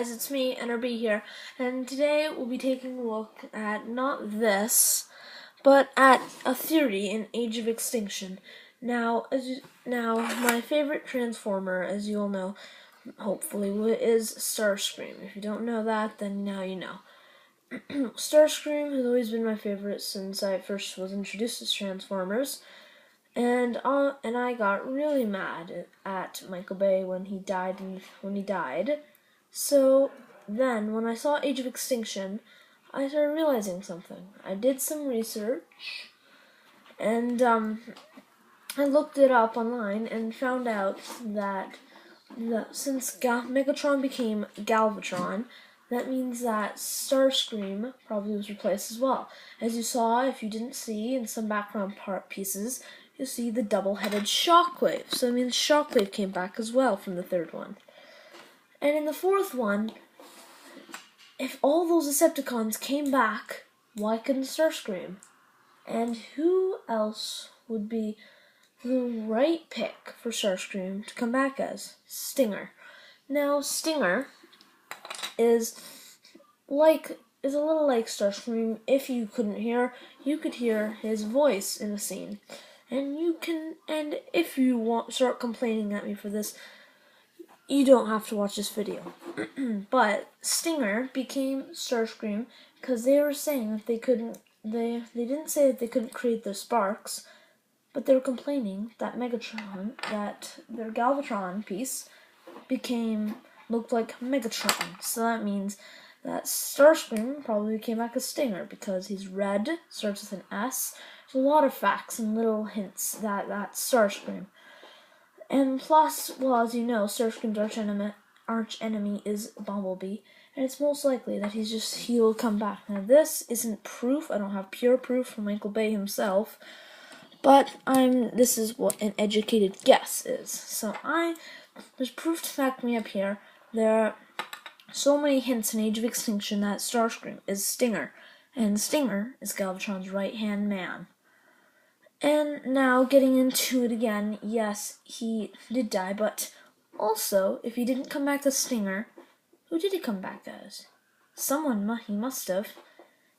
Guys, it's me, NRB here, and today we'll be taking a look at not this, but at a theory in Age of Extinction. Now, my favorite Transformer, as you all know, hopefully, is Starscream. If you don't know that, then now you know. Starscream has always been my favorite since I first was introduced to Transformers, and I got really mad at Michael Bay when he died. So then, when I saw Age of Extinction, I started realizing something. I did some research, and I looked it up online and found out that since Megatron became Galvatron, that means that Starscream probably was replaced as well. As you saw, if you didn't see in some background pieces, you see the double-headed Shockwave. So that means Shockwave came back as well from the third one. And in the fourth one, if all those Decepticons came back, why couldn't Starscream? And who else would be the right pick for Starscream to come back as? Stinger. Now, Stinger is a little like Starscream. If you couldn't hear, you could hear his voice in a scene. And if you start complaining at me for this, you don't have to watch this video. But Stinger became Starscream because they were saying that they didn't say that they couldn't create the sparks, but they were complaining that their Galvatron piece looked like Megatron. So that means that Starscream probably came back as Stinger because he's red, starts with an S. There's a lot of facts and little hints that that's Starscream. And plus, well, as you know, Starscream's arch enemy is Bumblebee, and it's most likely that he'll come back. Now, this isn't proof. I don't have pure proof from Michael Bay himself, but this is what an educated guess is. So there's proof to back me up here. There are so many hints in Age of Extinction that Starscream is Stinger, and Stinger is Galvatron's right-hand man. And now, getting into it again, yes, he did die, but also, if he didn't come back as Stinger, who did he come back as? Someone he must have.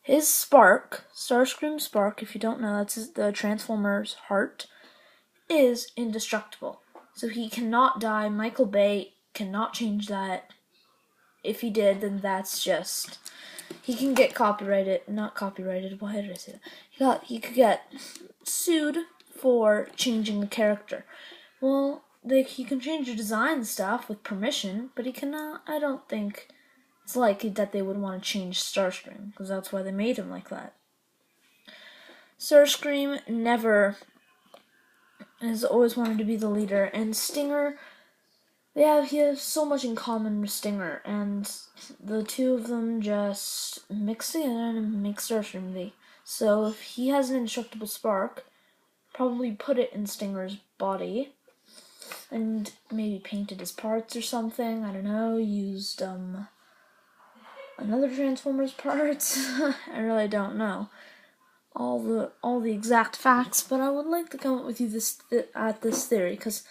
His spark, Starscream's spark, if you don't know, that's the Transformer's heart, is indestructible. So he cannot die. Michael Bay cannot change that. If he did, then that's just... He can get not copyrighted, why did I say that? He could get sued for changing the character. Well, he can change the design stuff with permission, but he cannot, I don't think it's likely that they would want to change Starscream, because that's why they made him like that. Starscream has always wanted to be the leader, and Stinger, he has so much in common with Stinger, and the two of them just mix together and make Starscream be. So if he has an indestructible spark, probably put it in Stinger's body, and maybe painted his parts or something. I don't know. Used another Transformer's parts. I really don't know all the exact facts, but I would like to come up with you this theory because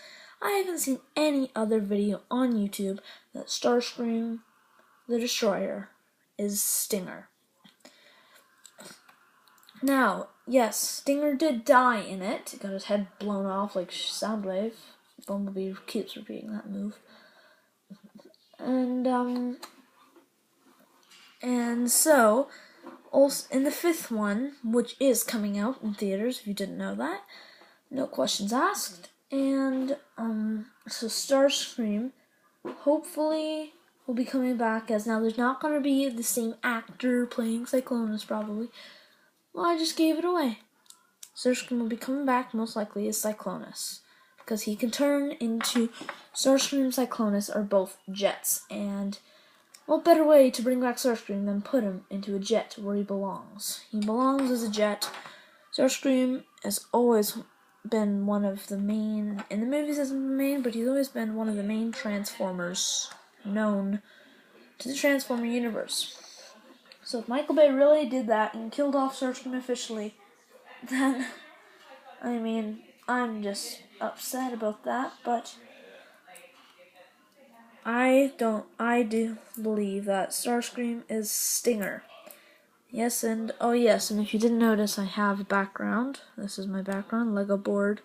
I haven't seen any other video on YouTube that Starscream, the Destroyer, is Stinger. Now, yes, Stinger did die in it. He got his head blown off like Soundwave. Bumblebee keeps repeating that move. And so, also in the fifth one, which is coming out in theaters, if you didn't know that, no questions asked. And so Starscream hopefully will be coming back as, now there's not going to be the same actor playing Cyclonus probably. Well, I just gave it away. Starscream will be coming back most likely as Cyclonus, because he can turn into... Starscream and Cyclonus are both jets, and what better way to bring back Starscream than put him into a jet where he belongs. He belongs as a jet. Starscream has always been one of the main, in the movies as the main, but he's always been one of the main Transformers known to the Transformer universe. So if Michael Bay really did that and killed off Starscream officially, then, I mean, I'm just upset about that, but I do believe that Starscream is Stinger. Yes, and oh yes, and if you didn't notice, I have a background. This is my background, Lego board,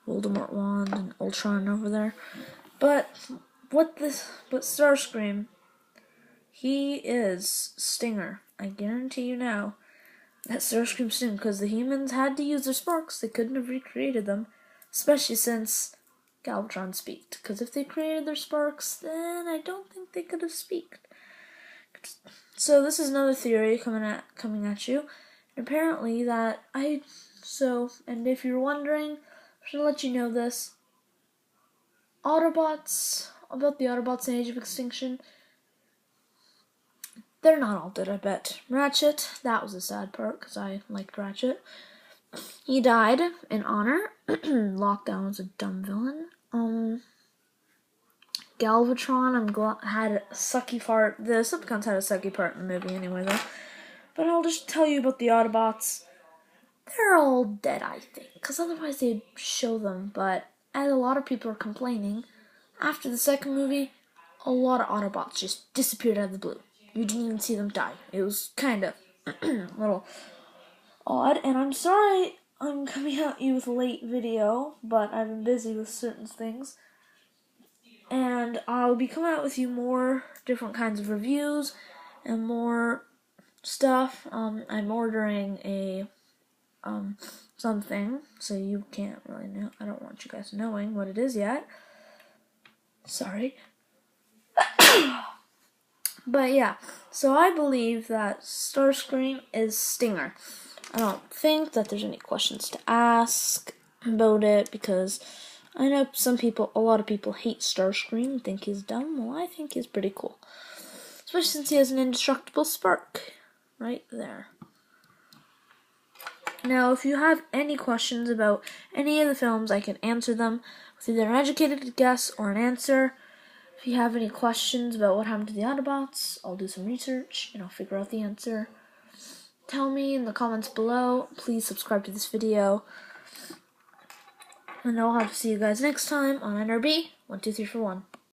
Voldemort wand, and Ultron over there. But Starscream, he is Stinger. I guarantee you now that Starscream Stinger, because the humans had to use their sparks. They couldn't have recreated them, especially since Galvatron speaked. Because if they created their sparks, then I don't think they could have speaked. So this is another theory coming at you. And apparently and if you're wondering, I should let you know this. About the Autobots in Age of Extinction, they're not all dead, I bet. Ratchet, that was a sad part, because I liked Ratchet. He died in honor. Lockdown was a dumb villain. Galvatron, had a sucky part. The Decepticons had a sucky part in the movie anyway, though. But I'll just tell you about the Autobots. They're all dead, I think, because otherwise they'd show them. But as a lot of people are complaining, after the second movie, a lot of Autobots just disappeared out of the blue. You didn't even see them die. It was kind of a little odd, and I'm sorry I'm coming at you with a late video, but I've been busy with certain things. And I'll be coming out with you more different kinds of reviews and more stuff. I'm ordering a something, so you can't really know. I don't want you guys knowing what it is yet. Sorry. But yeah, so I believe that Starscream is Stinger. I don't think that there's any questions to ask about it, because I know a lot of people hate Starscream and think he's dumb. Well, I think he's pretty cool. Especially since he has an indestructible spark right there. Now, if you have any questions about any of the films, I can answer them with either an educated guess or an answer. If you have any questions about what happened to the Autobots, I'll do some research and I'll figure out the answer. Tell me in the comments below. Please subscribe to this video. And I'll have to see you guys next time on NRB 1, 2, 3, 4, 1.